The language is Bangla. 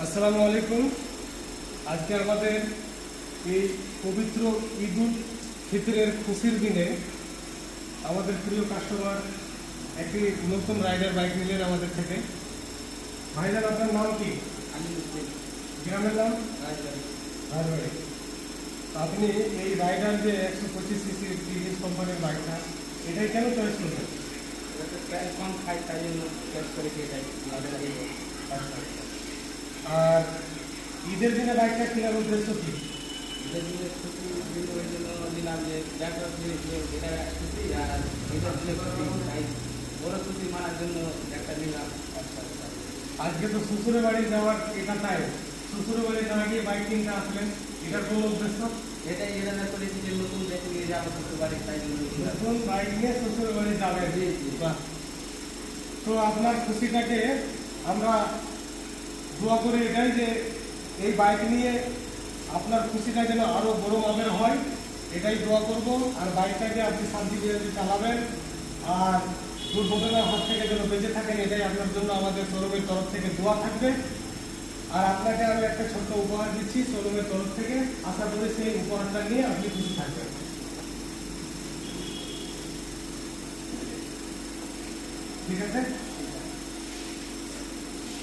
আসসালামু আলাইকুম। আজকে আমাদের এই পবিত্র ঈদ উল ফিতরের খুশির দিনে আমাদের প্রিয় কাস্টমার একটি নতুন রাইডার বাইক নিলেন আমাদের থেকে। ভাইজান, আপনার নাম কি? গ্রামের নাম রাজবাড়ি। আপনি এই রাইডার যে 125 সিসি টিভিএস কোম্পানির বাইকটা, এটাই কেন চয়েস করবেন? কম খাই তাই জন্য চয়েস করেছি এটাই। আচ্ছা। আর ঈদের দিনে বাইকটা কেনার উদ্দেশ্য কি? ঈদের দিনে ছুটি দিন ওই জন্য নিলাম যে যার জিনিস যেটা ছুটি আর ঈদের দিনে ছুটি তাই বড় ছুটি মানার জন্য একটা নিলাম। আচ্ছা আচ্ছা। আজকে তো শ্বশুরের বাড়ি যাওয়ার এটা তাই, শ্বশুরের বাড়ি না গিয়ে বাইক কিনতে আসলেন, এটার কোনো উদ্দেশ্য? এটাই এরাদা করেছি যে নতুন দেখে নিয়ে যাবো শ্বশুর বাড়ি তাই জন্য নিলাম। নতুন বাইক নিয়ে শ্বশুরের বাড়ি যাবেন। বাহ। তো আপনার খুশিটাকে আমরা দোয়া করে এটাই যে এই বাইক নিয়ে আপনার খুশিটা যেন আরো বড় মাপের হয়, এটাই দোয়া করব। আর বাইকটাকে আপনি শান্তি দিয়ে চালাবেন আর দুর্ঘটনার হাত থেকে যেন বেঁচে থাকেন, এটাই আপনার জন্য আমাদের শোরুমের তরফ থেকে দোয়া থাকবে। আর আপনাকে আমি একটা ছোট্ট উপহার দিচ্ছি শোরুমের তরফ থেকে, আশা করি সেই উপহারটা নিয়ে আপনি খুশি থাকবেন। ঠিক আছে।